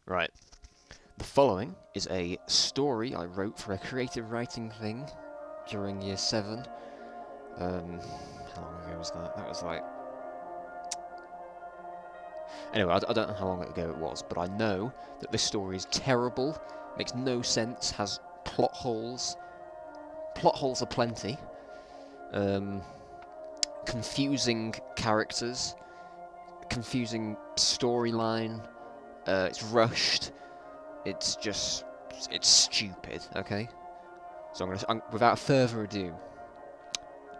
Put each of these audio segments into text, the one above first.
Right. The following is a story I wrote for a creative writing thing during year 7. How long ago was that? That was like... Anyway, I don't know how long ago it was, but I know that this story is terrible, makes no sense, has plot holes. Plot holes aplenty. Um, Confusing characters, confusing storyline. It's rushed. It's stupid. Okay. So without further ado,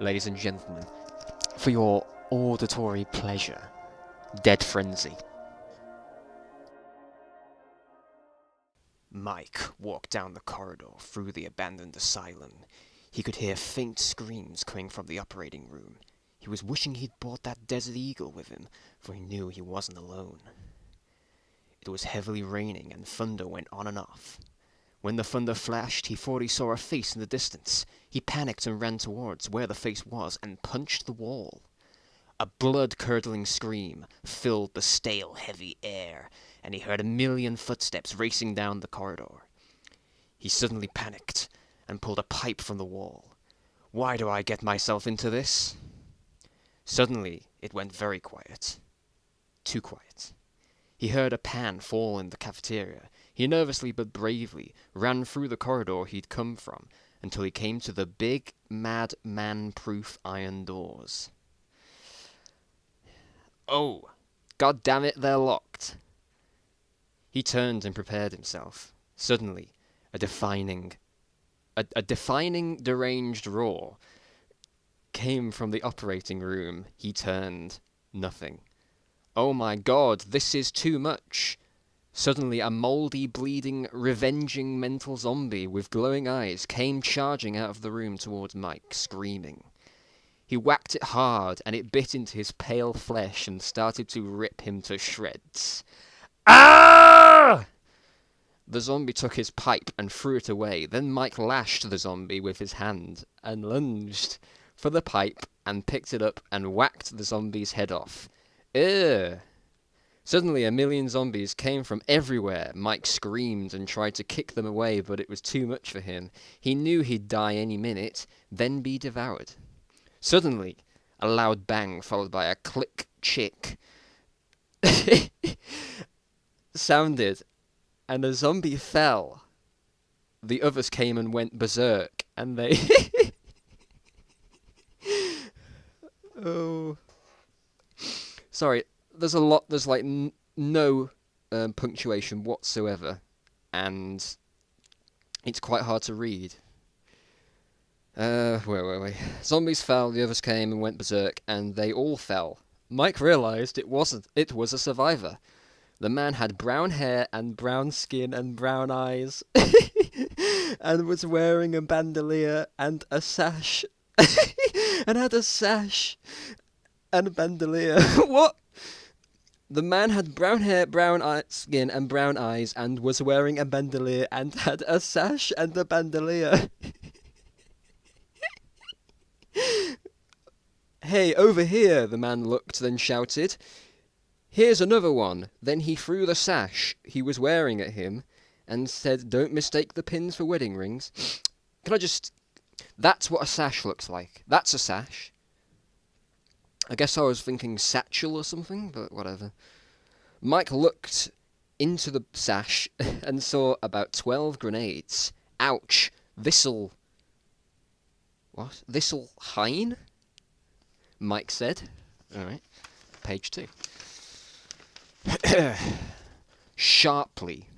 ladies and gentlemen, for your auditory pleasure, Dead Frenzy. Mike walked down the corridor through the abandoned asylum. He could hear faint screams coming from the operating room. He was wishing he'd brought that Desert Eagle with him, for he knew he wasn't alone. It was heavily raining, and thunder went on and off. When the thunder flashed, he thought he saw a face in the distance. He panicked and ran towards where the face was and punched the wall. A blood-curdling scream filled the stale, heavy air, and he heard a million footsteps racing down the corridor. He suddenly panicked and pulled a pipe from the wall. Why do I get myself into this? Suddenly, it went very quiet. Too quiet. He heard a pan fall in the cafeteria. He nervously but bravely ran through the corridor he'd come from until he came to the big, madman-proof iron doors. Oh, God damn it, they're locked. He turned and prepared himself. Suddenly, a defining deranged roar came from the operating room. He turned. Nothing. Oh my God, this is too much. Suddenly, a mouldy, bleeding, revenging mental zombie with glowing eyes came charging out of the room towards Mike, screaming. He whacked it hard, and it bit into his pale flesh and started to rip him to shreds. Ah! The zombie took his pipe and threw it away. Then Mike lashed the zombie with his hand and lunged for the pipe and picked it up and whacked the zombie's head off. Ugh! Suddenly, a million zombies came from everywhere. Mike screamed and tried to kick them away, but it was too much for him. He knew he'd die any minute, then be devoured. Suddenly, a loud bang followed by a click-chick sounded, and a zombie fell. The others came and went berserk, and they... Oh... Sorry, there's like no punctuation whatsoever, and it's quite hard to read. Where were we? Zombies fell, the others came and went berserk, and they all fell. Mike realised it was a survivor. The man had brown hair and brown skin and brown eyes, and was wearing a bandolier and a sash, and had a sash and a bandolier. What? The man had brown hair, skin, and brown eyes, and was wearing a bandolier and had a sash and a bandolier. Hey, over here, the man looked, then shouted. Here's another one. Then he threw the sash he was wearing at him and said, don't mistake the pins for wedding rings. Can I just... That's what a sash looks like. That's a sash. I guess I was thinking satchel or something, but whatever. Mike looked into the sash and saw about 12 grenades. Ouch. This'll... What? This'll hein? Mike said. Alright. Page 2. Sharply.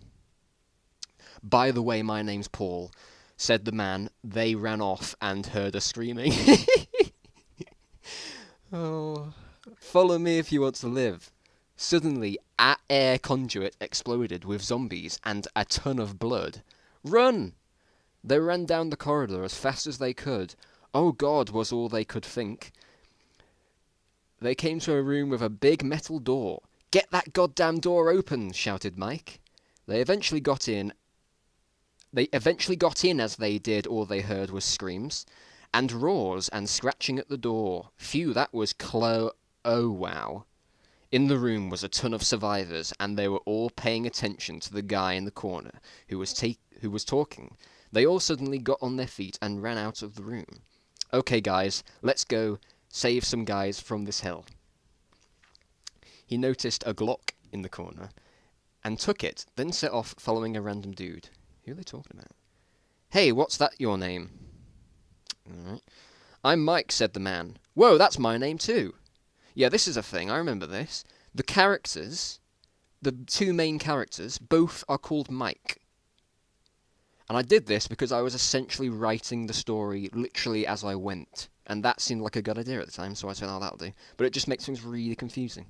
By the way, my name's Paul, said the man. They ran off and heard a screaming. Oh. Follow me if you want to live. Suddenly, an air conduit exploded with zombies and a ton of blood. Run! They ran down the corridor as fast as they could. Oh God, was all they could think. They came to a room with a big metal door. Get that goddamn door open, shouted Mike. They eventually got in as they did. All they heard was screams and roars and scratching at the door. Phew, that was oh wow. In the room was a ton of survivors, and they were all paying attention to the guy in the corner who was talking. They all suddenly got on their feet and ran out of the room. Okay, guys, let's go save some guys from this hell. He noticed a Glock in the corner and took it, then set off following a random dude. Who are they talking about? Hey, what's that your name? Alright. I'm Mike, said the man. Whoa, that's my name too. Yeah, this is a thing, I remember this. The characters, the two main characters, both are called Mike. And I did this because I was essentially writing the story literally as I went. And that seemed like a good idea at the time, so I said, oh, that'll do. But it just makes things really confusing.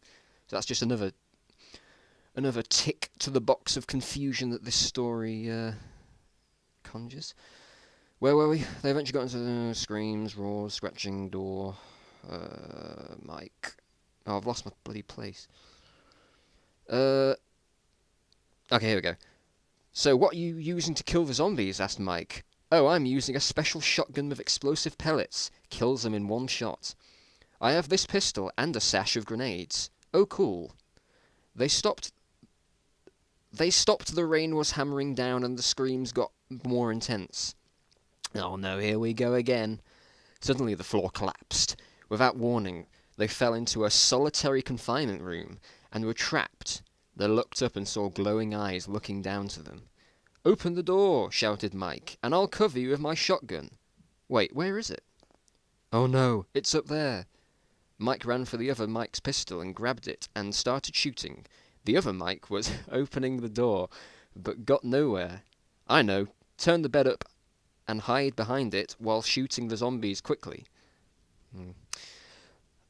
So that's just another tick to the box of confusion that this story conjures. Where were we? They eventually got into screams, roars, scratching door. Mike. Oh, I've lost my bloody place. Okay, here we go. So, what are you using to kill the zombies? Asked Mike. Oh, I'm using a special shotgun with explosive pellets. Kills them in one shot. I have this pistol and a sash of grenades. Oh, cool. They stopped. The rain was hammering down and the screams got more intense. Oh no, here we go again. Suddenly the floor collapsed. Without warning, they fell into a solitary confinement room and were trapped. They looked up and saw glowing eyes looking down to them. Open the door, shouted Mike, and I'll cover you with my shotgun. Wait, where is it? Oh no, it's up there. Mike ran for the other Mike's pistol and grabbed it and started shooting. The other Mike was opening the door, but got nowhere. I know, turn the bed up and hide behind it while shooting the zombies quickly.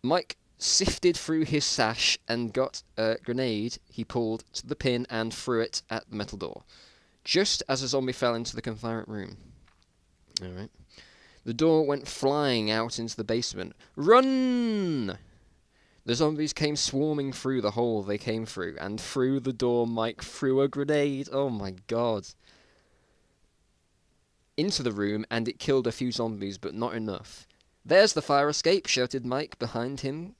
Mike sifted through his sash and got a grenade he pulled to the pin and threw it at the metal door, just as a zombie fell into the confinement room. Alright. The door went flying out into the basement. Run! The zombies came swarming through the hole they came through, and through the door Mike threw a grenade. Oh my god. Into the room, and it killed a few zombies, but not enough. There's the fire escape, shouted Mike behind him.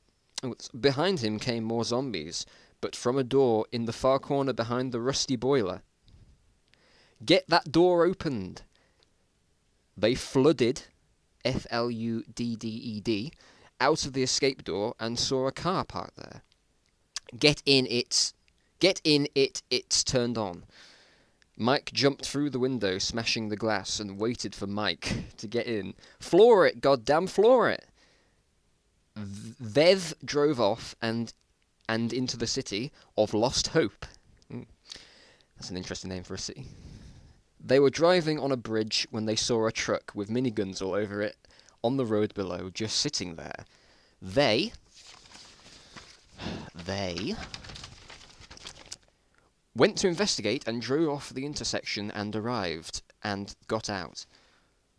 Behind him came more zombies, but from a door in the far corner behind the rusty boiler. Get that door opened! They flooded, F-L-U-D-D-E-D, out of the escape door and saw a car parked there. Get in it, it's turned on. Mike jumped through the window, smashing the glass, and waited for Mike to get in. Floor it, goddamn floor it! Vev drove off and into the city of Lost Hope. That's an interesting name for a city. They were driving on a bridge when they saw a truck with miniguns all over it on the road below, just sitting there. They went to investigate and drove off the intersection and arrived and got out.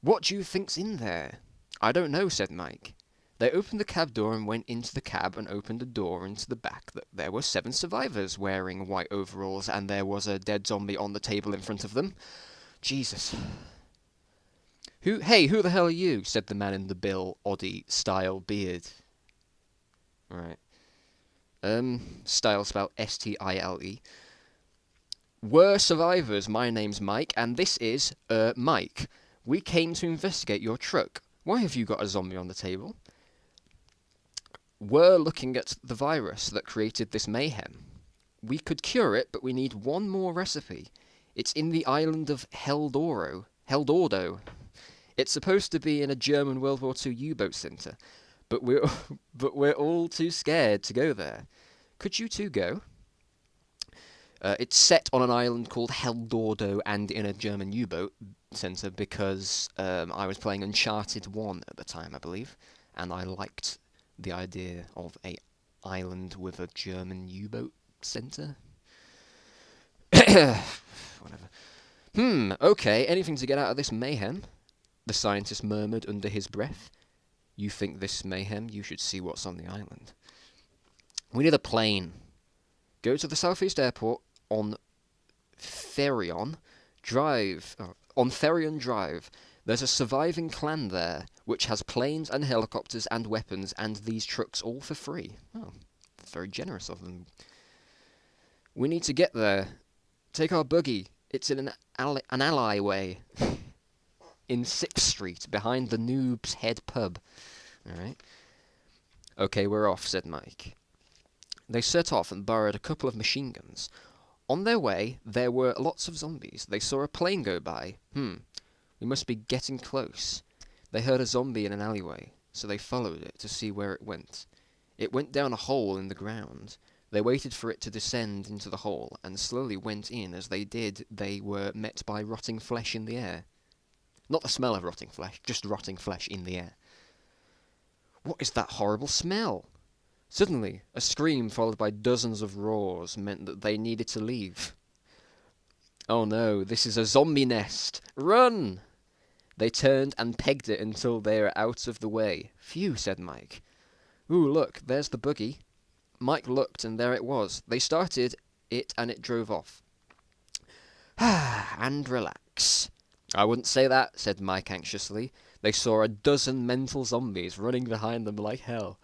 What do you think's in there? I don't know, said Mike. They opened the cab door and went into the cab and opened a door into the back. There were 7 survivors wearing white overalls, and there was a dead zombie on the table in front of them. Jesus. Hey, who the hell are you? Said the man in the Bill Oddie-style beard. Right. Style spelled S-T-I-L-E. We're survivors. My name's Mike, and this is, Mike. We came to investigate your truck. Why have you got a zombie on the table? We're looking at the virus that created this mayhem. We could cure it, but we need one more recipe. It's in the island of Heldordo. It's supposed to be in a German World War II U-boat center, but we're all too scared to go there. Could you two go? It's set on an island called Heldordo and in a German U-boat center because I was playing Uncharted 1 at the time, I believe, and I liked the idea of a island with a German U-boat center. Whatever. Okay, anything to get out of this mayhem? The scientist murmured under his breath. You think this mayhem? You should see what's on the island. We need a plane. Go to the Southeast Airport on Therion Drive. There's a surviving clan there, which has planes and helicopters and weapons and these trucks all for free. Oh, Very generous of them. We need to get there. Take our buggy. It's in an alleyway. In 6th Street, behind the Noob's Head pub. Alright. Okay, we're off, said Mike. They set off and borrowed a couple of machine guns. On their way, there were lots of zombies. They saw a plane go by. We must be getting close. They heard a zombie in an alleyway, so they followed it to see where it went. It went down a hole in the ground. They waited for it to descend into the hole, and slowly went in. As they did, they were met by rotting flesh in the air. Not the smell of rotting flesh, just rotting flesh in the air. What is that horrible smell? Suddenly, a scream followed by dozens of roars meant that they needed to leave. Oh no, this is a zombie nest! Run! They turned and pegged it until they were out of the way. Phew, said Mike. Ooh, look, there's the buggy. Mike looked, and there it was. They started it, and it drove off. And relax. I wouldn't say that, said Mike anxiously. They saw a dozen mental zombies running behind them like hell.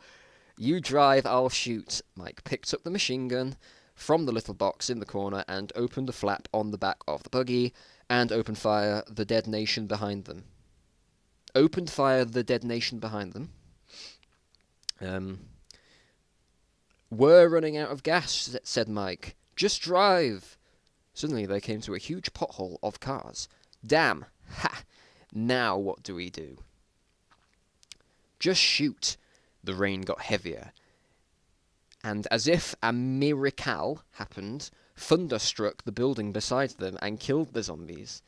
You drive, I'll shoot. Mike picked up the machine gun from the little box in the corner and opened the flap on the back of the buggy and opened fire the dead nation behind them. Opened fire the dead nation behind them. We're running out of gas, said Mike. Just drive. Suddenly they came to a huge pothole of cars. Damn. Ha! Now what do we do? Just shoot. The rain got heavier, and as if a miracle happened, thunder struck the building beside them and killed the zombies.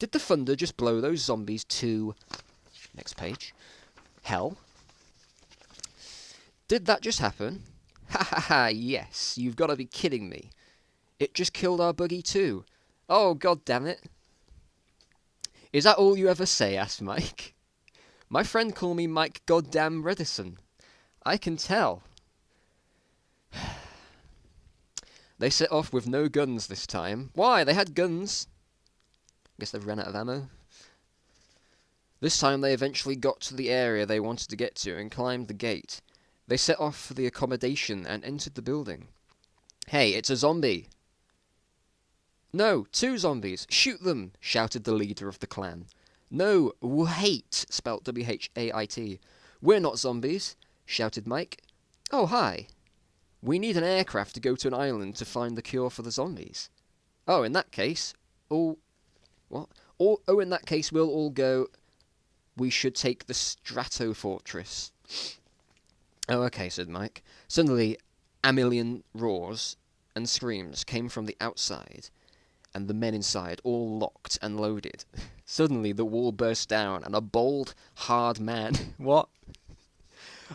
Did the thunder just blow those zombies to... Next page. Hell? Did that just happen? Ha ha ha, yes, you've got to be kidding me. It just killed our buggy too. Oh, god damn it. Is that all you ever say? Asked Mike. My friend called me Mike Goddamn Redison. I can tell. They set off with no guns this time. Why? They had guns. Guess they've ran out of ammo. This time they eventually got to the area they wanted to get to and climbed the gate. They set off for the accommodation and entered the building. Hey, it's a zombie. No, 2 zombies. Shoot them, shouted the leader of the clan. No, wait, spelt W-H-A-I-T. We're not zombies, shouted Mike. Oh, hi. We need an aircraft to go to an island to find the cure for the zombies. Oh, in that case... What? In that case, we'll all go... We should take the Strato Fortress. Oh, okay, said Mike. Suddenly, a million roars and screams came from the outside, and the men inside all locked and loaded. Suddenly, the wall burst down, and a bold, hard man... What?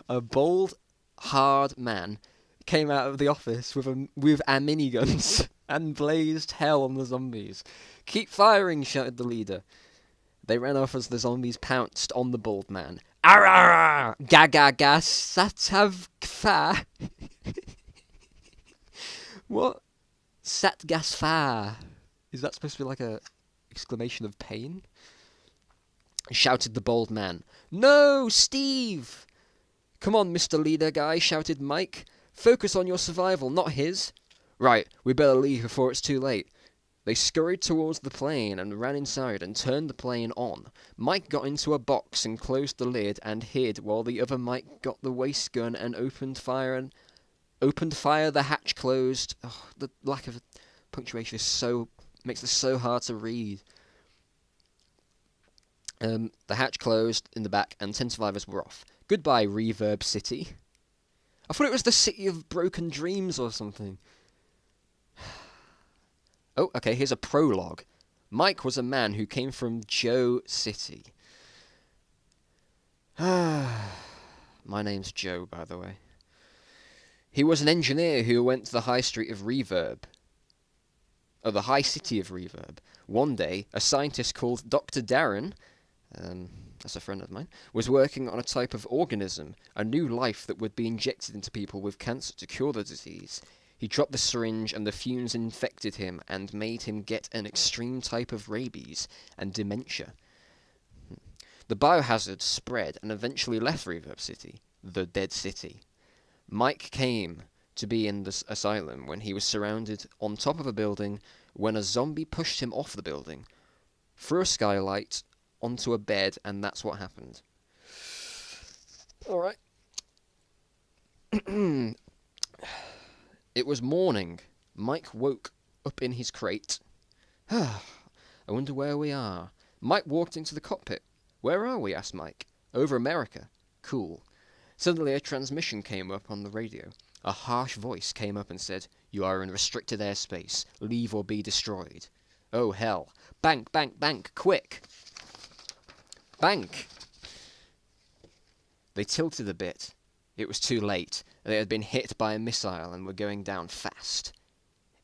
A bold, hard man came out of the office with our miniguns and blazed hell on the zombies. Keep firing, shouted the leader. They ran off as the zombies pounced on the bald man. Arrgh! Gaga satav kfa. What? Satgasfa. Is that supposed to be like a exclamation of pain? Shouted the bald man. No, Steve! Come on, Mr. Leader Guy, shouted Mike. Focus on your survival, not his. Right, we better leave before it's too late. They scurried towards the plane and ran inside and turned the plane on. Mike got into a box and closed the lid and hid while the other Mike got the waist gun and opened fire. The hatch closed. Oh, the lack of punctuation makes this so hard to read. The hatch closed in the back and 10 survivors were off. Goodbye, Reverb City. I thought it was the city of broken dreams or something. Oh, okay, here's a prologue. Mike was a man who came from Joe City. My name's Joe, by the way. He was an engineer who went to the high street of Reverb. Oh, the high city of Reverb. One day, a scientist called Dr. Darren... that's a friend of mine, was working on a type of organism, a new life that would be injected into people with cancer to cure the disease. He dropped the syringe and the fumes infected him and made him get an extreme type of rabies and dementia. The biohazard spread and eventually left Reverb City, the dead city. Mike came to be in this asylum when he was surrounded on top of a building when a zombie pushed him off the building, through a skylight, onto a bed, and that's what happened. Alright. It was morning. Mike woke up in his crate. I wonder where we are. Mike walked into the cockpit. Where are we? Asked Mike. Over America. Cool. Suddenly a transmission came up on the radio. A harsh voice came up and said, "You are in restricted airspace. Leave or be destroyed." Oh, hell. Bank, bank, bank, quick! Bank! They tilted a bit. It was too late. They had been hit by a missile and were going down fast.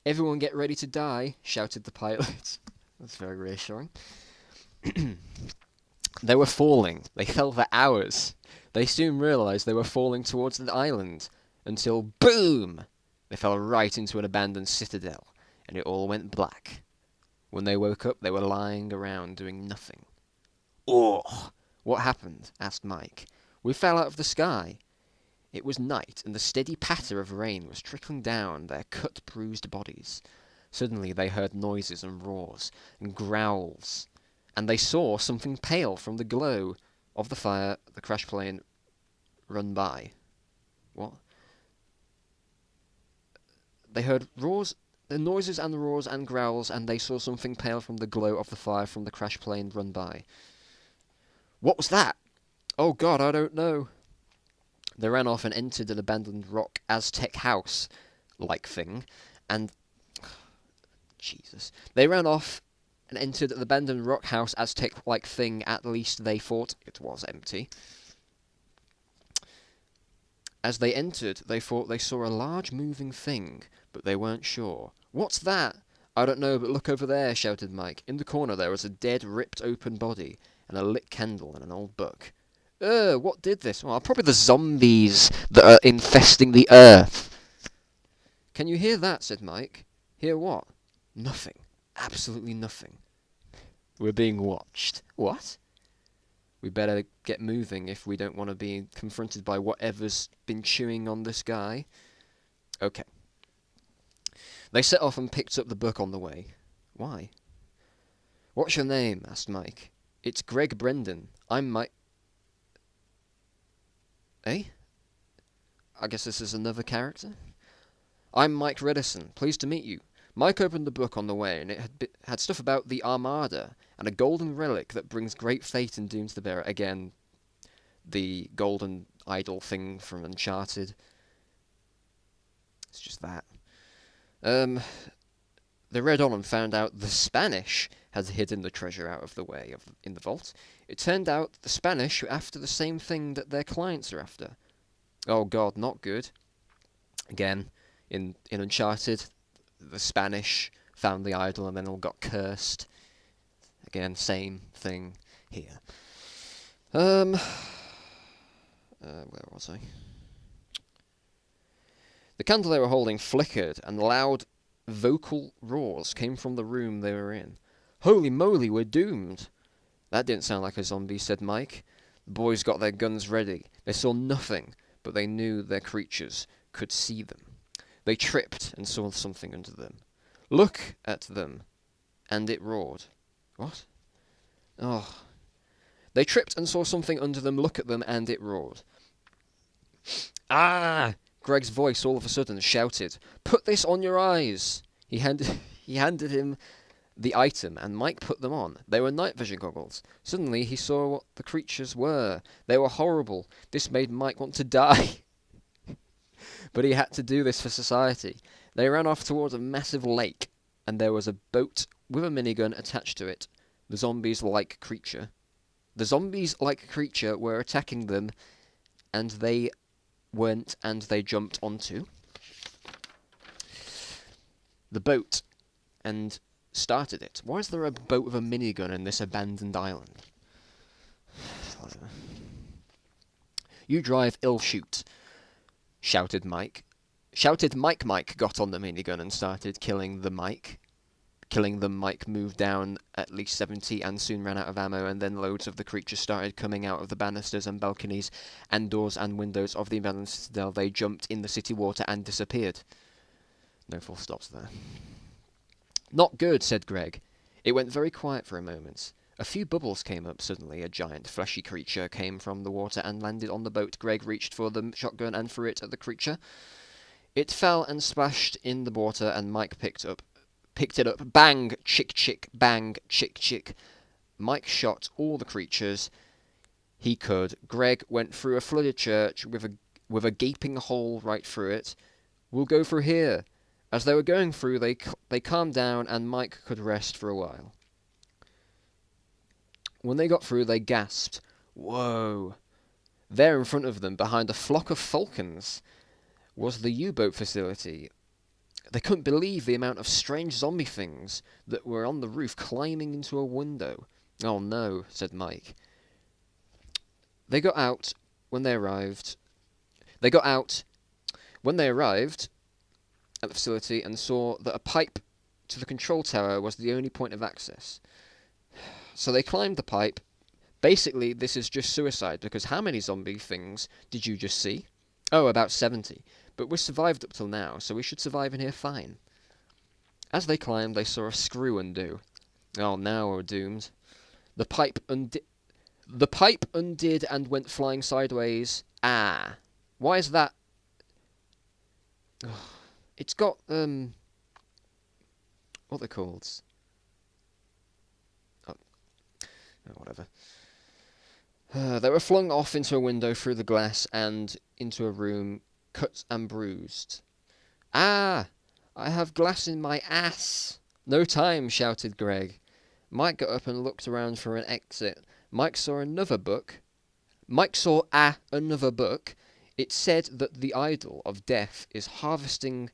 "Everyone get ready to die," shouted the pilot. That's very reassuring. They were falling. They fell for hours. They soon realized they were falling towards the island, until boom! They fell right into an abandoned citadel, and it all went black. When they woke up, they were lying around doing nothing. "Oh! What happened?" asked Mike. "We fell out of the sky." It was night, and the steady patter of rain was trickling down their cut, bruised bodies. Suddenly they heard noises and roars and growls, and they saw something pale from the glow of the fire the crash plane run by. What? They heard roars, the noises and roars and growls, and they saw something pale from the glow of the fire from the crash plane run by. What was that? Oh God, I don't know. They ran off and entered an abandoned rock Aztec house-like thing, and... Jesus. They ran off and entered an abandoned rock house Aztec-like thing. At least they thought it was empty. As they entered, they thought they saw a large moving thing, but they weren't sure. "What's that?" "I don't know, but look over there," shouted Mike. In the corner there was a dead, ripped-open body, and a lit candle and an old book. What did this?" "Well, probably the zombies that are infesting the earth." "Can you hear that?" said Mike. "Hear what?" "Nothing. Absolutely nothing." "We're being watched." "What?" "We better get moving if we don't want to be confronted by whatever's been chewing on this guy." Okay. They set off and picked up the book on the way. Why? "What's your name?" asked Mike. "It's Greg Brendan. I'm Mike..." Eh? I guess this is another character? "I'm Mike Redison. Pleased to meet you." Mike opened the book on the way, and it had stuff about the Armada, and a golden relic that brings great fate and doom to the bearer. Again, the golden idol thing from Uncharted. It's just that. They read on and found out the Spanish had hidden the treasure out of the way in the vault. It turned out the Spanish were after the same thing that their clients are after. Oh God, not good. Again, in Uncharted, the Spanish found the idol and then all got cursed. Again, same thing here. Where was I? The candle they were holding flickered, and loud vocal roars came from the room they were in. "Holy moly, we're doomed!" "That didn't sound like a zombie," said Mike. The boys got their guns ready. They saw nothing, but they knew their creatures could see them. They tripped and saw something under them. "Look at them!" And it roared. What? Oh. They tripped and saw something under them. "Look at them," and it roared. "Ah!" Greg's voice all of a sudden shouted, "Put this on your eyes!" He handed him the item, and Mike put them on. They were night vision goggles. Suddenly he saw what the creatures were. They were horrible. This made Mike want to die. But he had to do this for society. They ran off towards a massive lake, and there was a boat with a minigun attached to it. The zombies-like creature were attacking them, and they went and they jumped onto the boat and started it. Why is there a boat with a minigun in this abandoned island? Whatever. "You drive, I'll shoot," shouted Mike. Mike got on the minigun and started killing the Mike. killing them, Mike moved down at least 70 and soon ran out of ammo, and then loads of the creatures started coming out of the banisters and balconies and doors and windows of the abandoned citadel. They jumped in the city water and disappeared. No full stops there. Not good, said Greg. It went very quiet for a moment. A few bubbles came up suddenly. A giant, fleshy creature came from the water and landed on the boat. Greg reached for the shotgun and threw it at the creature. It fell and splashed in the water, and Mike picked it up. Bang! Chick, chick, bang! Chick, chick. Mike shot all the creatures he could. Greg went through a flooded church with a gaping hole right through it. We'll go through here. As they were going through, they calmed down, and Mike could rest for a while. When they got through, they gasped. Whoa! There in front of them, behind a flock of falcons, was the U-boat facility. They couldn't believe the amount of strange zombie things that were on the roof climbing into a window. Oh no, said Mike. They got out when they arrived at the facility and saw that a pipe to the control tower was the only point of access. So they climbed the pipe. Basically, this is just suicide, because how many zombie things did you just see? Oh, about 70. But we survived up till now, so we should survive in here fine. As they climbed, they saw a screw undo. Oh, now we're doomed. The pipe undid and went flying sideways. Ah. Why is that? It's got, what are they called? Oh, whatever. They were flung off into a window through the glass and into a room, cut and bruised. Ah! I have glass in my ass! No time, shouted Greg. Mike got up and looked around for an exit. Mike saw another book. It said that the idol of death is harvesting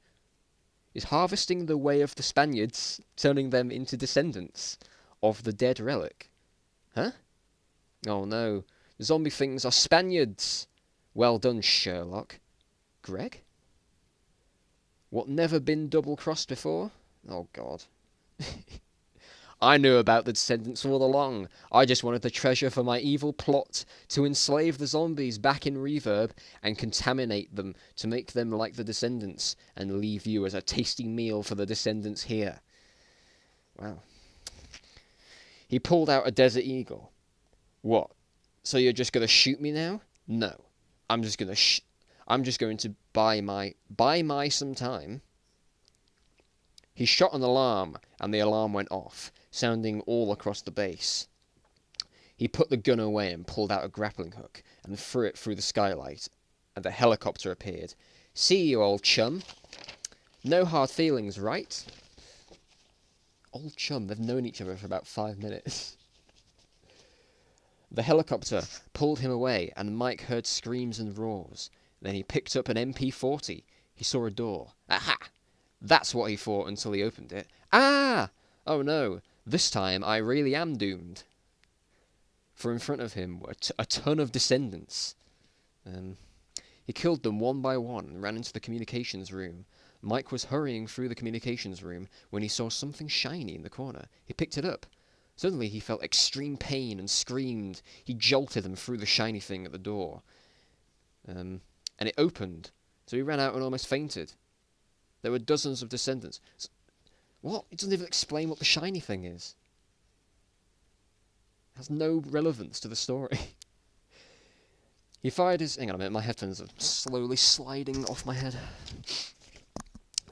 the way of the Spaniards, turning them into descendants of the dead relic. Huh? Oh no, the zombie things are Spaniards! Well done, Sherlock. Greg? What, never been double-crossed before? Oh god. I knew about the descendants all along. I just wanted the treasure for my evil plot to enslave the zombies back in Reverb and contaminate them to make them like the descendants and leave you as a tasty meal for the descendants here. Wow. He pulled out a Desert Eagle. What? So you're just going to shoot me now? No. I'm just going to buy my some time. He shot an alarm, and the alarm went off, sounding all across the base. He put the gun away and pulled out a grappling hook and threw it through the skylight, and a helicopter appeared. See you, old chum. No hard feelings, right? Old chum, they've known each other for about 5 minutes. The helicopter pulled him away, and Mike heard screams and roars. Then he picked up an MP40. He saw a door. Aha! That's what he thought until he opened it. Ah! Oh no, this time I really am doomed. For in front of him were a ton of descendants. He killed them one by one and ran into the communications room. Mike was hurrying through the communications room when he saw something shiny in the corner. He picked it up. Suddenly he felt extreme pain and screamed. He jolted and threw the shiny thing at the door. And it opened. So he ran out and almost fainted. There were dozens of descendants. What? It doesn't even explain what the shiny thing is. It has no relevance to the story. He fired his... Hang on a minute, my headphones are slowly sliding off my head.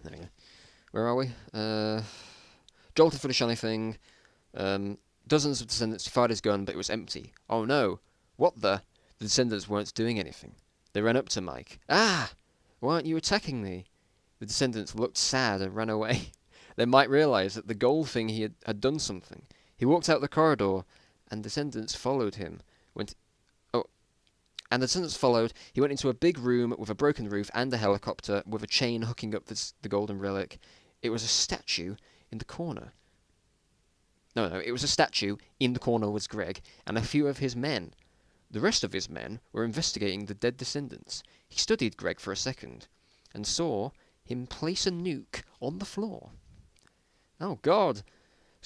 There we go. Where are we? Jolted for the shiny thing. Dozens of descendants. He fired his gun, but it was empty. Oh no! What the? The descendants weren't doing anything. They ran up to Mike. Ah! Why aren't you attacking me? The descendants looked sad and ran away. Then Mike realised that the gold thing he had done something. He walked out the corridor, and descendants followed him. He went into a big room with a broken roof and a helicopter with a chain hooking up the golden relic. It was a statue in the corner. No, it was a statue. In the corner was Greg and a few of his men. The rest of his men were investigating the dead descendants. He studied Greg for a second and saw him place a nuke on the floor. Oh, God!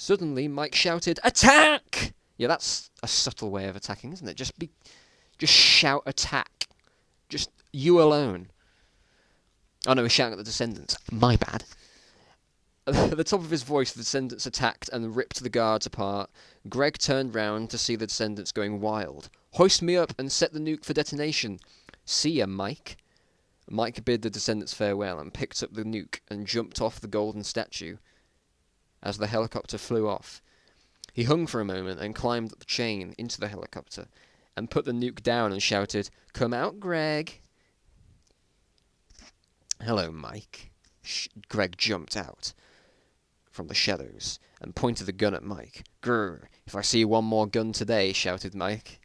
Suddenly, Mike shouted, "Attack!" Yeah, that's a subtle way of attacking, isn't it? Just shout attack. Just you alone. Oh no, he's shouting at the Descendants. My bad. At the top of his voice, the Descendants attacked and ripped the guards apart. Greg turned round to see the Descendants going wild. "Hoist me up and set the nuke for detonation." "See ya, Mike." Mike bid the Descendants farewell and picked up the nuke and jumped off the golden statue as the helicopter flew off. He hung for a moment and climbed up the chain into the helicopter and put the nuke down and shouted, "Come out, Greg." "Hello, Mike." Greg jumped out from the shadows and pointed the gun at Mike. "Grr, if I see one more gun today," shouted Mike.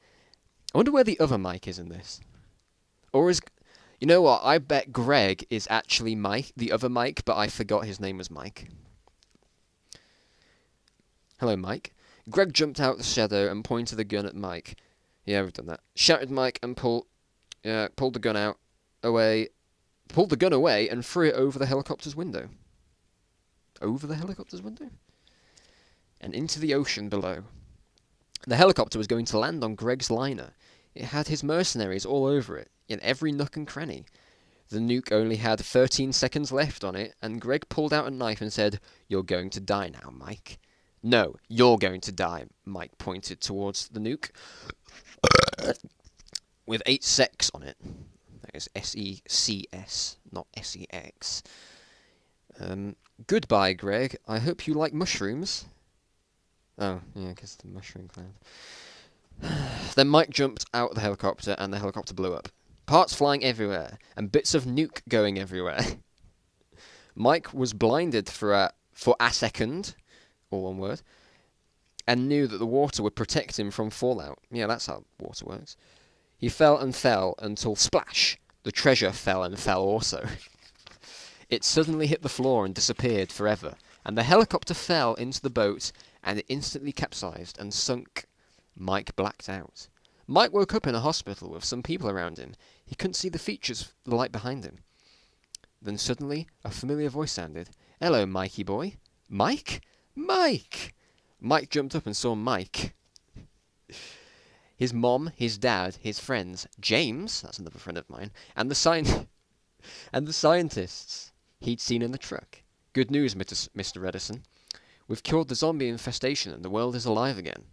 I wonder where the other Mike is in this. Or is... You know what? I bet Greg is actually Mike, the other Mike, but I forgot his name was Mike. "Hello, Mike." Greg jumped out the shadow and pointed the gun at Mike. Yeah, we've done that. Shouted Mike and pulled the gun away and threw it over the helicopter's window. Over the helicopter's window? And into the ocean below. The helicopter was going to land on Greg's liner. It had his mercenaries all over it, in every nook and cranny. The nuke only had 13 seconds left on it, and Greg pulled out a knife and said, "You're going to die now, Mike." "No, you're going to die," Mike pointed towards the nuke. With 8 secs on it. That is S-E-C-S, not S-E-X. "Goodbye, Greg. I hope you like mushrooms." Oh, yeah, because the mushroom cloud. Then Mike jumped out the helicopter, and the helicopter blew up. Parts flying everywhere, and bits of nuke going everywhere. Mike was blinded for a second, all one word, and knew that the water would protect him from fallout. Yeah, that's how water works. He fell and fell until, splash, the treasure fell and fell also. It suddenly hit the floor and disappeared forever, and the helicopter fell into the boat, and it instantly capsized and sunk. Mike blacked out. Mike woke up in a hospital with some people around him. He couldn't see the features of the light behind him. Then suddenly, a familiar voice sounded. "Hello, Mikey boy." "Mike? Mike!" Mike jumped up and saw Mike. His mom, his dad, his friends, James, that's another friend of mine, and the scientists he'd seen in the truck. "Good news, Mr. Edison. We've cured the zombie infestation and the world is alive again."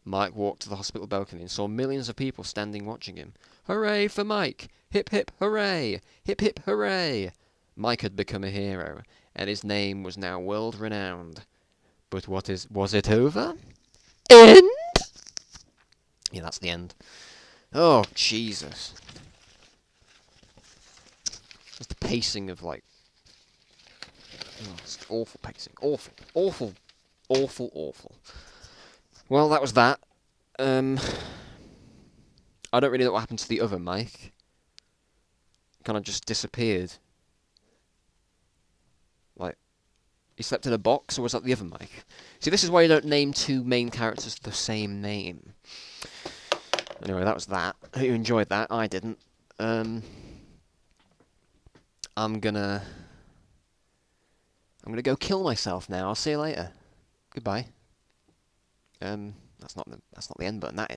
Mike walked to the hospital balcony and saw millions of people standing watching him. "Hooray for Mike! Hip hip hooray! Hip hip hooray!" Mike had become a hero, and his name was now world-renowned. But was it over? End? Yeah, that's the end. Oh, Jesus. Just the pacing of, like... Oh, it's awful pacing. Awful. Awful. Awful, awful. Well, that was that. I don't really know what happened to the other Mike. Kind of just disappeared. Like, he slept in a box, or was that the other Mike? See, this is why you don't name two main characters the same name. Anyway, that was that. I hope you enjoyed that. I didn't. I'm gonna go kill myself now. I'll see you later. Goodbye. That's not the end button. That